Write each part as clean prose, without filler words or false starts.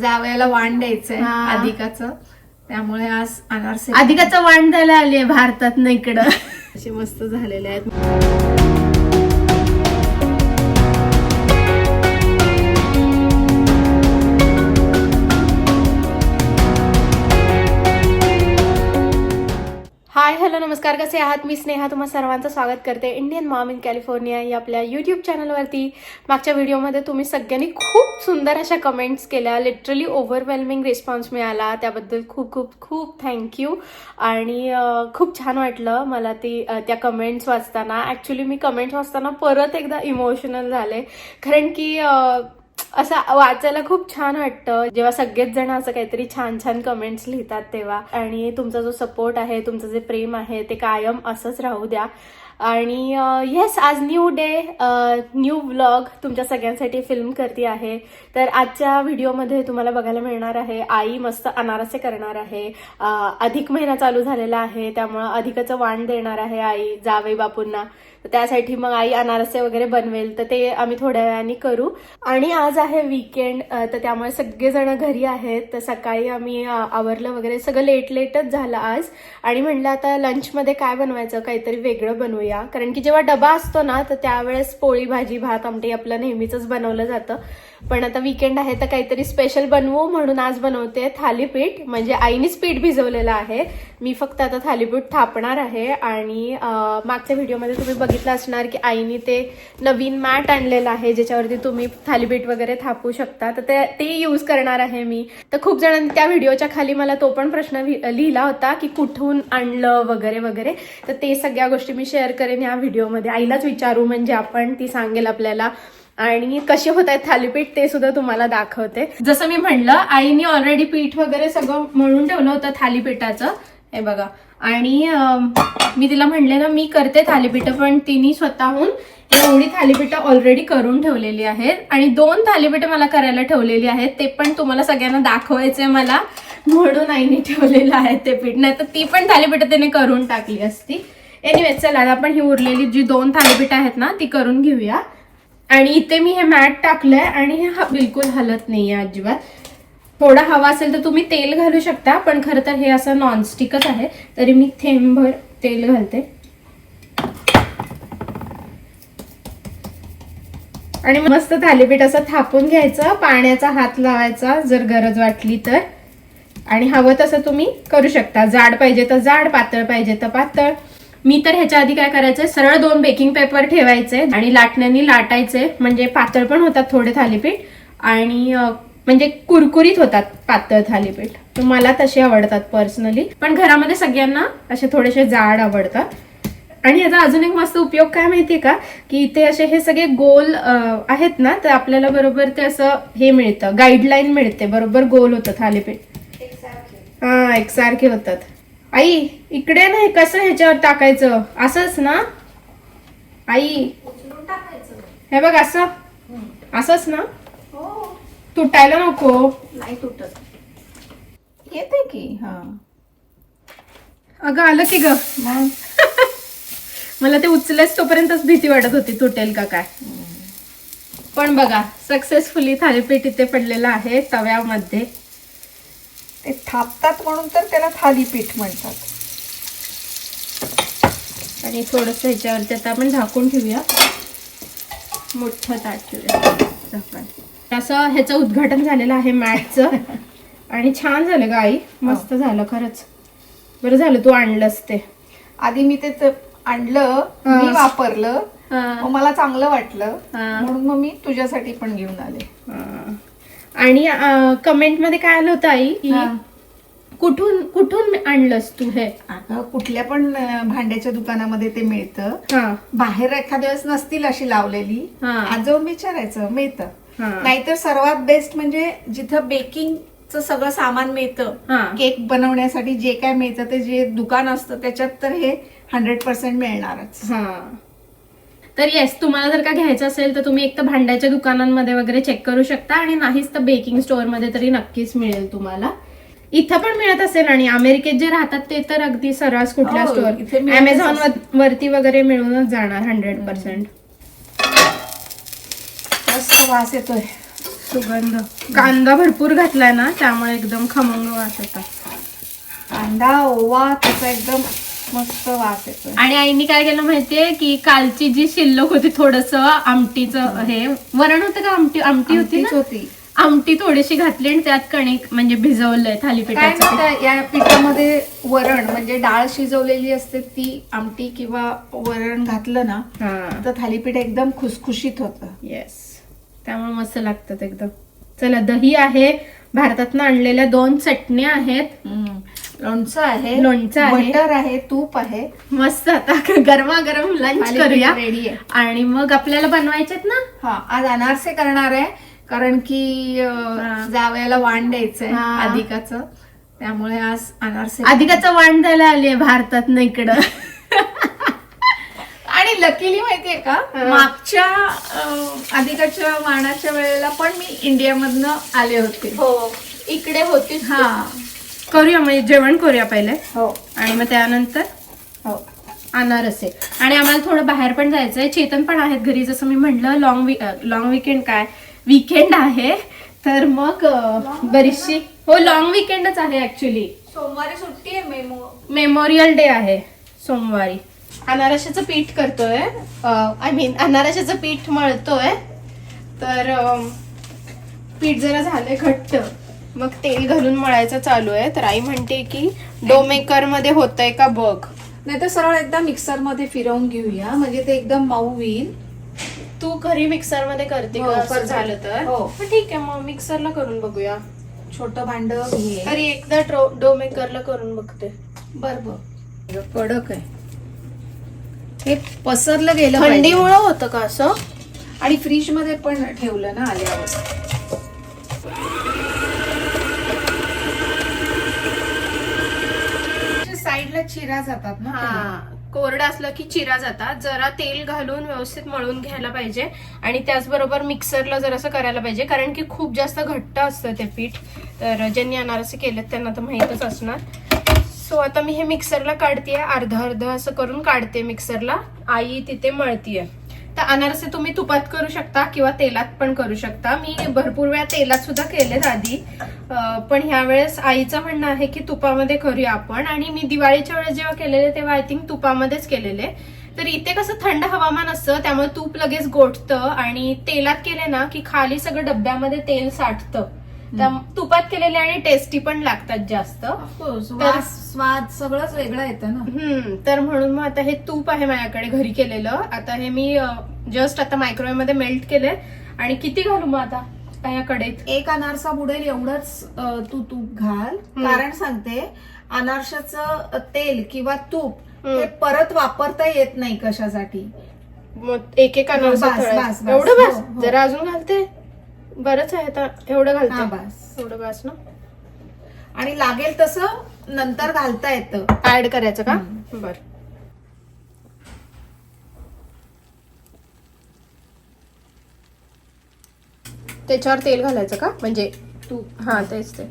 जावयाला वाण द्यायचंय अधिकाचं, त्यामुळे आज अनारसे अधिकाचं वाण द्यायला आले भारतात ना इकडं. असे मस्त झालेले आहेत. हाय हॅलो नमस्कार, कसे आहात? मी स्नेहा तुम्हा सर्वांचं स्वागत करते इंडियन मॉम इन कॅलिफोर्निया या आपल्या यूट्यूब चॅनलवरती. मागच्या व्हिडिओमध्ये तुम्ही सगळ्यांनी खूप सुंदर अशा कमेंट्स केल्या, लिटरली ओव्हरवेल्मिंग रिस्पॉन्स मिळाला, त्याबद्दल खूप खूप खूप थँक्यू. आणि खूप छान वाटलं मला त्या कमेंट्स वाचताना. ॲक्च्युली मी कमेंट्स वाचताना परत एकदा इमोशनल झाले, कारण की असं वाचायला खूप छान वाटतं जेव्हा सगळेच जण असं काहीतरी छान छान कमेंट्स लिहितात तेव्हा. आणि तुमचा जो सपोर्ट आहे, तुमचं जे प्रेम आहे ते कायम असंच राहू द्या. आणि येस, आज न्यू डे, न्यू व्लॉग तुमच्या सगळ्यांसाठी फिल्म करते आहे. तर आजच्या व्हिडिओमध्ये तुम्हाला बघायला मिळणार आहे आई मस्त अनारसे करणार आहे. अधिक महिना चालू झालेला आहे, त्यामुळं अधिकाचं वाण देणार आहे आई जावई बापूंना. त्यासाठी मग आई अनारसे वगैरे बनवेल, तर ते आम्ही थोड्या वेळाने करू. आणि आज आहे वीकेंड, तर त्यामुळे सगळेजण घरी आहेत. तर सकाळी आम्ही आवरलं वगैरे, सगळं लेटच झालं आज. आणि म्हणलं आता लंचमध्ये काय बनवायचं, काहीतरी वेगळं बनवूया, कारण की जेव्हा डबा असतो ना तर त्यावेळेस पोळी भाजी भात आमटी आपलं नेहमीच बनवलं जातं. पण आता वीकेंड आहे तर काहीतरी स्पेशल बनवू म्हणून आज बनवते थालीपीठ. म्हणजे आईनीच पीठ भिजवलेलं आहे, मी फक्त आता थालीपीठ थापणार आहे. आणि मागच्या व्हिडिओमध्ये तुम्ही बघितलं असणार की आईनी ते नवीन मॅट आणलेलं आहे ज्याच्यावरती तुम्ही थालीपीठ वगैरे थापू शकता, तर ते यूज करणार आहे मी. तर खूप जणांनी त्या व्हिडिओच्या खाली मला तो पण प्रश्न लिहिला होता की कुठून आणलं वगैरे वगैरे. तर ते सगळ्या गोष्टी मी शेअर करेन या व्हिडिओमध्ये. आईलाच विचारू म्हणजे आपण, ती सांगेल आपल्याला. आणि कसे होत आहेत थालीपीठ ते सुद्धा तुम्हाला दाखवते. जसं मी म्हणलं, आईने ऑलरेडी पीठ वगैरे सगळं मळून ठेवलं होतं थालीपीठाचं, हे बघा. आणि मी तिला म्हणले ना मी करते थालीपीठ, पण तिने स्वतःहून एवढी थालीपीठं ऑलरेडी करून ठेवलेली आहेत. आणि 2 थालीपीठं मला करायला ठेवलेली आहेत, ते पण तुम्हाला सगळ्यांना दाखवायचे मला, म्हणून आईने ठेवलेलं आहे ते पीठ. नाही तर ती पण थालीपीठं तिने करून टाकली असती. एनिवे, चला आपण ही उरलेली जी 2 थालीपीठं आहेत ना ती करून घेऊया. आणि इथे मी हे मॅट टाकलंय आणि हे बिलकुल हलत नाहीये अजिबात. थोडा हवा असेल तर तुम्ही तेल घालू शकता, पण खरं तर हे असं नॉनस्टिकच आहे, तरी मी थेंबभर तेल घालते. आणि मस्त थालीपीठ असं थापून घ्यायचं, पाण्याचा हात लावायचा जर गरज वाटली तर. आणि हवं तसं तुम्ही करू शकता, जाड पाहिजे तर जाड, पातळ पाहिजे तर पातळ. मी तर ह्याच्या आधी काय करायचंय, सरळ 2 बेकिंग पेपर ठेवायचे आणि लाटण्याने लाटायचे, म्हणजे पातळ पण होतात थोडे थालीपीठ आणि म्हणजे कुरकुरीत होतात पातळ थालीपीठ. तर मला तसे आवडतात पर्सनली, पण घरामध्ये सगळ्यांना असे थोडेसे जाड आवडतात. आणि याचा अजून एक मस्त उपयोग काय माहितीये का, की इथे असे हे सगळे गोल आहेत ना, तर आपल्याला बरोबर ते असं हे मिळतं, गाईडलाईन मिळते, बरोबर गोल होतं थालीपीठ. हा, एकसारखे होतात. आई इकडे नाही, कसं ह्याच्यावर टाकायचं, असंच ना आई? हे बघ, असंच ना, तुटायला नको. नाही तुटत, येते की. हा अगं आलं की ग. मग मला ते उचलेच तोपर्यंतच भीती वाटत होती तुटेल का काय. पण बघा, सक्सेसफुली थालीपीठ इथे पडलेलं आहे तव्यामध्ये. ते थापतात म्हणून तर त्याला थालीपीठ म्हणतात. आणि थोडस ह्याच्यावरती आता आपण झाकून ठेवूया, मोठं ताट ठेवूया झाकण. असं ह्याचं उद्घाटन झालेलं आहे मॅटचं. आणि छान झालं ग आई, मस्त झालं खरंच. बरं झालं तू आणलंस ते. आधी मी ते आणलं, मी वापरलं, मग मला चांगलं वाटलं, म्हणून मग मी तुझ्यासाठी पण घेऊन आले. आणि कमेंट मध्ये काय आलं होतं आई, की कुठून आणलंस तू हे? अगं कुठल्या पण भांड्याच्या दुकानामध्ये ते मिळतं. बाहेर एखाद्या वेळेस नसतील अशी लावलेली, आज जाऊन विचारायचं, मिळतं. नाहीतर सर्वात बेस्ट म्हणजे जिथं बेकिंगचं सगळं सामान मिळतं, केक बनवण्यासाठी जे काय मिळतं ते जे दुकान असतं त्याच्यात तर हे 100% मिळणारच. तर येस, तुम्हाला जर का घ्यायचं असेल तर तुम्ही एक तर भांड्याच्या दुकानांमध्ये वगैरे चेक करू शकता, आणि नाहीच तर बेकिंग स्टोअर मध्ये तरी नक्कीच मिळेल तुम्हाला. इथं पण मिळत असेल, आणि अमेरिकेत जे राहतात ते तर अगदी सर्रास कुठल्या स्टोअर, अमेझॉन वरती वगैरे मिळूनच जाणार 100%. मस्त वास येतोय. सुगंध. कांदा भरपूर घातलाय ना त्यामुळे एकदम खमंग वास येतो. कांदा ओवा त्याचा एकदम मस्त वास येतो. आणि आईनी काय केलं माहितीये की कालची जी शिल्लक होती थोडस आमटीचं हे वरण होतं का आमटी होती ना, होती आमटी थोडीशी घातली आणि त्यात कणिक म्हणजे भिजवलंय थालीपीठाचं. काय या पिठामध्ये वरण म्हणजे डाळ शिजवलेली असते ती आमटी किंवा वरण घातलं ना तर थालीपीठ एकदम खुसखुशीत होतं. येस, त्यामुळे मस्त लागतात एकदम. चला, दही आहे, भारतातनं आणलेल्या 2 चटण्या आहेत, लोणचं आहे, बटर आहे, तूप आहे. मस्त. आता गरमागरम लंच करूया. रेडी आहे. आणि मग आपल्याला बनवायचेत ना. हा, आज अनारसे करणार आहे कारण की जावयाला वाण द्यायचंय अधिकाचं, त्यामुळे आज अनारसे. अधिकाचं वाण द्यायला आलीये भारतातनं इकडं. आणि लकीली माहितीये का, मागच्या अधिकाच्या वाणाच्या वेळेला पण मी इंडियामधनं आले होते. हो, इकडे होती. हा, करूया म्हणजे जेवण करूया पहिले. हो, आणि मग त्यानंतर हो अनारसे. आणि आम्हाला थोडं बाहेर पण जायचंय. चेतन पण आहेत घरी, जसं मी म्हटलं लॉंग वीकेंड आहे, तर मग बरीचशी लॉंग वीकेंडच आहे ऍक्च्युली. सोमवारी सुट्टी आहे, मेमोरियल डे आहे सोमवारी. अनारशाचं पीठ करतोय, अनारशाचं पीठ मळतोय. तर पीठ जरा झालंय घट्ट, मग तेल घालून मळायचं चालू आहे. तर आई म्हणते की डो मेकर मध्ये होतंय का बघ, नाही तर सरळ एकदा मिक्सर मध्ये फिरवून घेऊया म्हणजे ते एकदम मऊ होईल. तू घरी मिक्सर मध्ये करते का असं झालं तर? हो, ठीक आहे, मग मिक्सरला करून बघूया. छोटं भांड घे. तरी एकदा डो मेकरला करून बघते. बरोबर, कडक आहे हे, पसरलं गेलं. थंडीमुळे होतं का असं? आणि फ्रीज मध्ये पण ठेवलं ना आल्यावर. साईडला चिरा जातात ना. कोरडं असलं की चिरा जातात. जरा तेल घालून व्यवस्थित मळून घ्यायला पाहिजे आणि त्याचबरोबर मिक्सरला जरासं करायला पाहिजे, कारण की खूप जास्त घट्ट असतं ते पीठ. तर ज्यांनी अनारसे केलेत त्यांना तर माहीतच असणार. सो आता मी हे मिक्सरला काढतेय, अर्ध असं करून काढते मिक्सरला. आई तिथे मळतीये. तर अनारसे तुम्ही तुपात करू शकता किंवा तेलात पण करू शकता. मी भरपूर वेळा तेलात सुद्धा केलेत आधी, पण ह्या वेळेस आईचं म्हणणं आहे की तुपामध्ये करूया आपण. आणि मी दिवाळीच्या वेळेस जेव्हा केलेले तेव्हा आय थिंक तुपामध्येच केलेले. तर इथे कसं थंड हवामान असतं त्यामुळे तूप लगेच गोठतं, आणि तेलात केले ना की खाली सगळं डब्यामध्ये तेल साठतं. तुपात केलेले आणि टेस्टी पण लागतात जास्त. स्वाद सगळंच वेगळं येतं ना. तर म्हणून मग आता हे तूप आहे माझ्याकडे घरी केलेलं. आता हे मी जस्ट आता मायक्रोवेव्ह मध्ये मेल्ट केले. आणि किती घालू मग आता या कढईत? एक अनारसा बुडेल एवढंच तू तूप घाल. कारण सांगते, अनारशाचं तेल किंवा तूप हे परत वापरता येत नाही कशासाठी. मग एक अनारसा एवढं बस? जरा अजून घालते, बरंच आहे आता. एवढं घालते बस, एवढं बस ना. आणि लागेल तसं नंतर घालता येतं. ऍड करायचं का? बर. त्याच्यावर तेल घालायचं का, म्हणजे तूप? हा, तेच ते.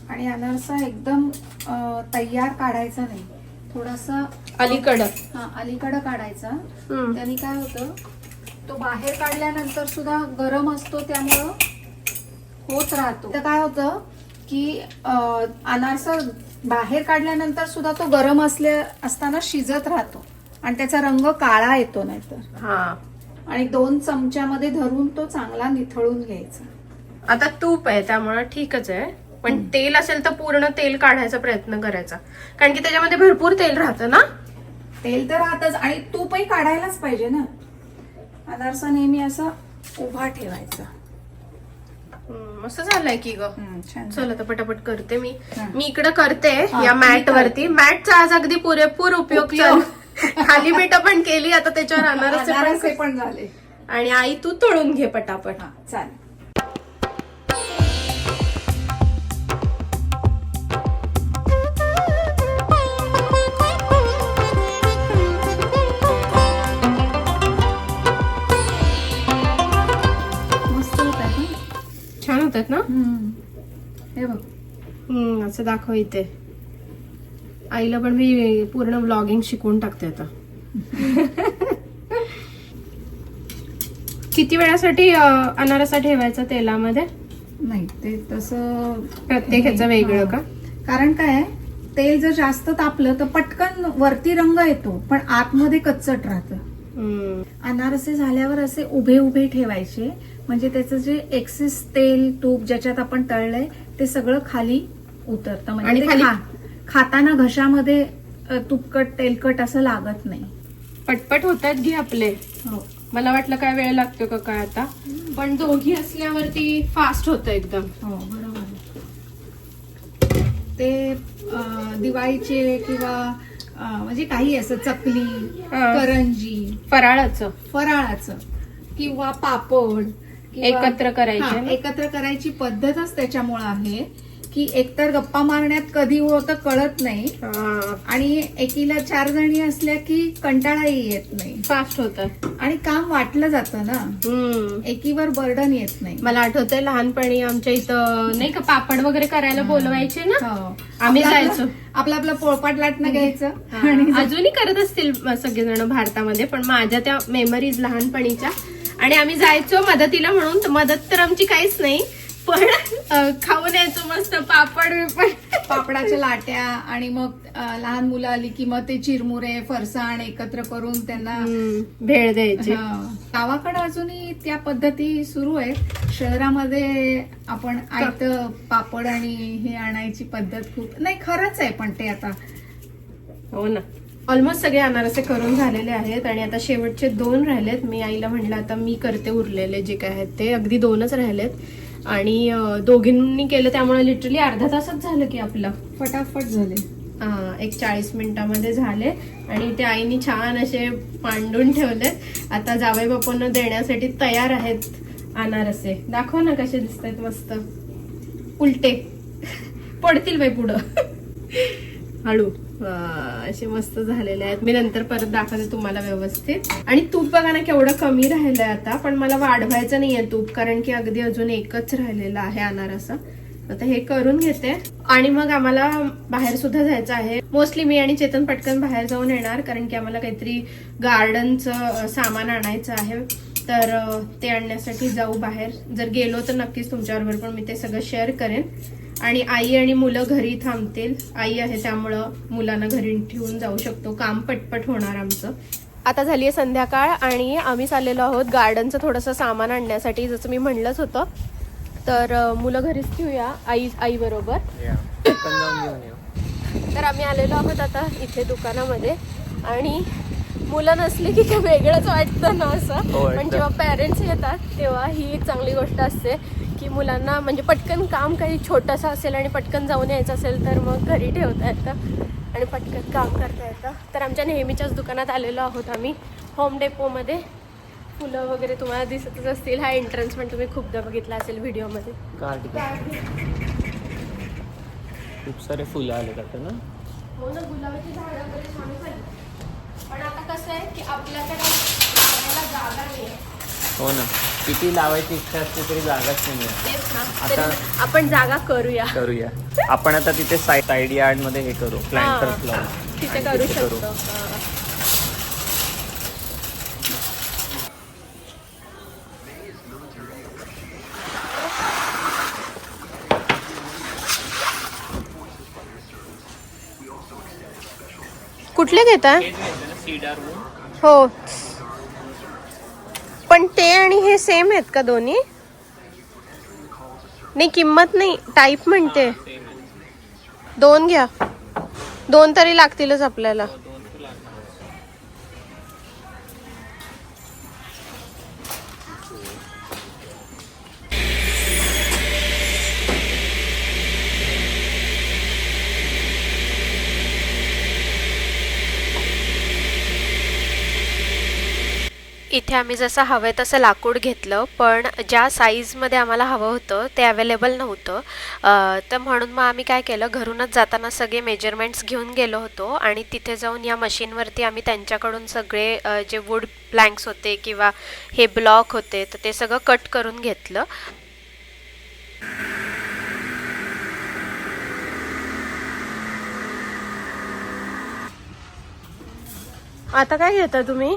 आणि अनारसा एकदम तयार काढायचा नाही, थोडासा अलीकडं काढायचा. त्याने काय होतं, तो बाहेर काढल्यानंतर सुद्धा गरम असतो त्यामुळं होत राहतो. तर काय होतं की अनारसा बाहेर काढल्यानंतर सुद्धा तो गरम असताना शिजत राहतो आणि त्याचा रंग काळा येतो नाहीतर. आणि 2 चमच्यामध्ये धरून तो चांगला निथळून घ्यायचा. आता तूप आहे त्यामुळे ठीकच आहे, पण तेल असेल तर पूर्ण तेल काढायचा प्रयत्न करायचा, कारण की त्याच्यामध्ये भरपूर तेल राहतं ना. तेल तर राहतच, आणि तूपही काढायलाच पाहिजे ना. अनारसा नेहमी असा उभा ठेवायचा. मस्त झालंय की ग. चल आता पटापट करते मी. इकडे करते या मॅट वरती. मॅटचा आज अगदी पुरेपूर उपयोग थालीपीठ पण केली, आता त्याच्यावर अनारसे पण झाले. आणि आई तू तळून घे पटापट. चालेल. छान होतात ना. हे बघ, असं दाखव इथे. आईला पण मी पूर्ण व्लॉगिंग शिकवून टाकते आता. किती वेळासाठी अनारसा ठेवायचा तेलामध्ये? नाही ते तसं प्रत्येक ह्याचं वेगळं का? कारण काय आहे, तेल जर जास्त तापलं तर पटकन वरती रंग येतो पण आतमध्ये कच्चट राहतं. अनारसे झाल्यावर असे उभे उभे ठेवायचे, म्हणजे त्याचं जे एक्सेस तेल तूप ज्याच्यात आपण तळलंय ते सगळं खाली उतरतं. म्हणजे ते खाताना घशामध्ये तुपकट तेलकट असं लागत नाही. पटपट होतात घे आपले. हो. मला वाटलं काय वेळ लागतो का काय आता, पण दोघी असल्यावरती फास्ट होतं एकदम. हो बरोबर. ते दिवाळीचे किंवा म्हणजे काही असं चकली, करंजी, फराळाचं किंवा पापड एकत्र करायचे. एकत्र करायची पद्धतच त्याच्यामुळे आहे की एकतर गप्पा मारण्यात कधी होतं कळत नाही, आणि एकीला 4 जणी असल्या की कंटाळाही येत नाही, फास्ट होतं आणि काम वाटलं जातं ना, एकीवर बर्डन येत नाही. मला आठवतंय लहानपणी आमच्या इथं नाही का पापड वगैरे करायला बोलवायचे ना, आम्ही जायचो. आपलं पोळपाट लाटणं घ्यायचं, आणि अजूनही करत असतील सगळेजण भारतामध्ये, पण माझ्या त्या मेमरीज लहानपणीच्या. आणि आम्ही जायचो मदतीला म्हणून, मदत तर आमची काहीच नाही, पण खाऊन यायचो मस्त पापडाच्या लाट्या, आणि मग लहान मुलं आली की मग ते चिरमुरे फरसाण एकत्र करून त्यांना भेळ द्यायचे. गावाकडे अजूनही त्या पद्धती सुरू आहेत. शहरामध्ये आपण आयत पापड आणि हे आणायची पद्धत खूप नाही, खरंच आहे पण ते आता. हो ना. ऑलमोस्ट सगळे अनारसे करून झालेले आहेत आणि आता शेवटचे 2 राहिलेत. मी आईला म्हणलं आता मी करते उरलेले जे काय आहेत ते, अगदी 2च राहिलेत. आणि दोघींनी केलं त्यामुळे लिटरली अर्धा तासच झालं की आपलं फटाफट झाले. एक 40 मिनिटामध्ये झाले. आणि ते आईनी छान असे मांडून ठेवलेत. आता जावई बापूंना देण्यासाठी तयार आहेत अनारसे. दाखव ना कसे दिसत आहेत, मस्त उलटे पडतील बाई पुढं हळू. असे मस्त झालेले आहेत. मी नंतर परत दाखवते तुम्हाला व्यवस्थित. आणि तूप बघा ना केवढं कमी राहिलंय आता, पण मला वाढवायचं नाहीये तूप, कारण की अगदी अजून एकच राहिलेला आहे अनारसा. आता हे करून घेते आणि मग आम्हाला बाहेर सुद्धा जायचं आहे. मोस्टली मी आणि चेतन पटकन बाहेर जाऊन येणार, कारण की आम्हाला काहीतरी गार्डनचं सामान आणायचं आहे, तर ते आणण्यासाठी जाऊ बाहेर. जर गेलो तर नक्कीच तुमच्याबरोबर पण मी ते सगळं शेअर करेन. आणि आई आणि मुलं घरी थांबतील. आई आहे त्यामुळं मुलांना घरी ठेवून जाऊ शकतो, काम पटपट होणार आमचं. आता झाली आहे संध्याकाळ आणि आम्ही चाललेलो आहोत गार्डनचं थोडंसं सामान आणण्यासाठी, जसं मी म्हणलंच होतं. तर मुलं घरीच ठेवूया आई बरोबर. तर आम्ही आलेलो आहोत आता इथे दुकानामध्ये, आणि मुलं नसली की काय वेगळंच वाटतं ना असं. पण जेव्हा पेरेंट्स येतात तेव्हा ही एक चांगली गोष्ट असते की मुलांना म्हणजे पटकन काम काही छोटंसं असेल आणि पटकन जाऊन यायचं असेल तर मग घरी ठेवता येतं आणि पटकन काम करता येतं. तर आमच्या नेहमीच्याच दुकानात आलेलो आहोत आम्ही, होम डेपोमध्ये. फुलं वगैरे तुम्हाला दिसतच असतील. हा एंट्रन्स पण तुम्ही खूपदा बघितला असेल व्हिडिओमध्ये. खूप सारे फुलं आले का ना. हो ना, गुलाबाची झाडं वगैरे छान झाली. पण आता कसं आहे की आपल्याकडे लावायला जागा नाही आहे. हो ना, किती लावायची इच्छा असते तरी जागाच नाही आहे. तेच ना, आता आपण जागा करूया. आपण आता तिथे साईड यार्ड मध्ये हे करू, प्लांटर्स लावू, तिथे करू शकतो. कुठले घेताय? हो, पण ते आणि हे सेम आहेत का दोन्ही? नाही, किंमत नाही, टाईप म्हणते. 2 घ्या, 2 तरी लागतीलच आपल्याला. इथे आम्ही जसं हवं तसं लाकूड घेतलं, पण ज्या साईजमध्ये आम्हाला हवं होतं ते अवेलेबल नव्हतं. तर म्हणून मग आम्ही काय केलं, घरूनच जाताना सगळे मेजरमेंट्स घेऊन गेलो होतो आणि तिथे जाऊन या मशीनवरती आम्ही त्यांच्याकडून सगळे जे वूड प्लँक्स होते किंवा हे ब्लॉक होते तर ते सगळं कट करून घेतलं. आता काय घेता तुम्ही?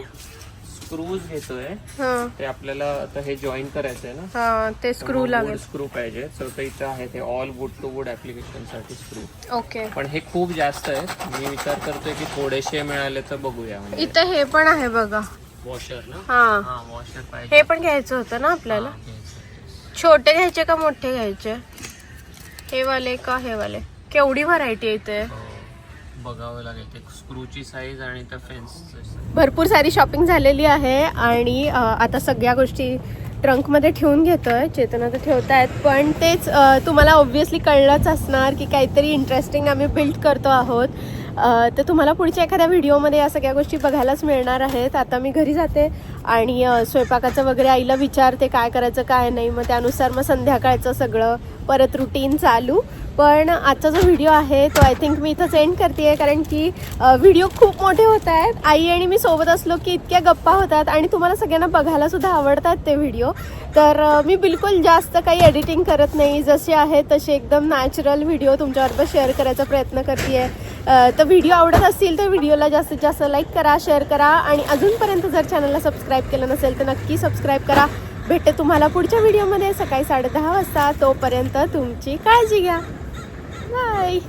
स्क्रूज घेतोय हा ते आपल्याला आता हे जॉईन करायचंय ना, हा ते स्क्रू लागेल. स्क्रू पाहिजे. तर इथं आहे ते all wood to wood application साठी स्क्रू. ओके. पण हे खूप जास्त आहे. मी विचार करतोय की थोडेसे मिळाले तर बघूया. म्हणजे इथं हे पण आहे बघा, वॉशर ना. हा वॉशर पाहिजे. हे पण घ्यायचं होतं ना आपल्याला. हा, घ्यायचं. छोटे घ्यायचे का मोठे घ्यायचे? हे वाले का हे वाले? केवढी व्हरायटी आहे इथे. बघावं लागेल ते स्क्रूची साईज आणि त्या फेन्स. भरपूर सारी शॉपिंग झालेली आहे आणि आता सगळ्या गोष्टी ट्रंकमध्ये ठेवून घेतोय. चेतना तर ठेवतायत, पण तेच तुम्हाला ऑब्व्हियसली कळलंच असणार की काहीतरी इंटरेस्टिंग आम्ही बिल्ड करतो आहोत. तर तुम्हाला पुढच्या एखाद्या व्हिडिओमध्ये या सगळ्या गोष्टी बघायलाच मिळणार आहेत. आता मी घरी जाते आणि स्वयंपाकाचं वगैरे आईला विचारते काय करायचं काय नाही, मग त्यानुसार मग संध्याकाळचं सगळं परत रुटीन चालू. पण आजचा जो व्हिडिओ आहे तो आय थिंक मी इथंच एंड करते आहे, कारण की व्हिडिओ खूप मोठे होत आहेत. आई आणि मी सोबत असलो की इतक्या गप्पा होतात आणि तुम्हाला सगळ्यांना बघायला सुद्धा आवडतात ते व्हिडिओ. तर मी बिलकुल जास्त काही एडिटिंग करत नाही, जसे आहेत तसे एकदम नॅचरल व्हिडिओ तुमच्याबरोबर शेअर करायचा प्रयत्न करते आहे. तर व्हिडिओ आवडत असतील तर व्हिडिओला जास्तीत जास्त लाईक करा, शेअर करा आणि अजूनपर्यंत जर चॅनलला सबस्क्राईब केलं नसेल तर नक्की सबस्क्राईब करा. भेटते तुम्हाला पुढच्या व्हिडिओमध्ये सकाळी 10:30 वाजता. तोपर्यंत तुमची काळजी घ्या. बाय.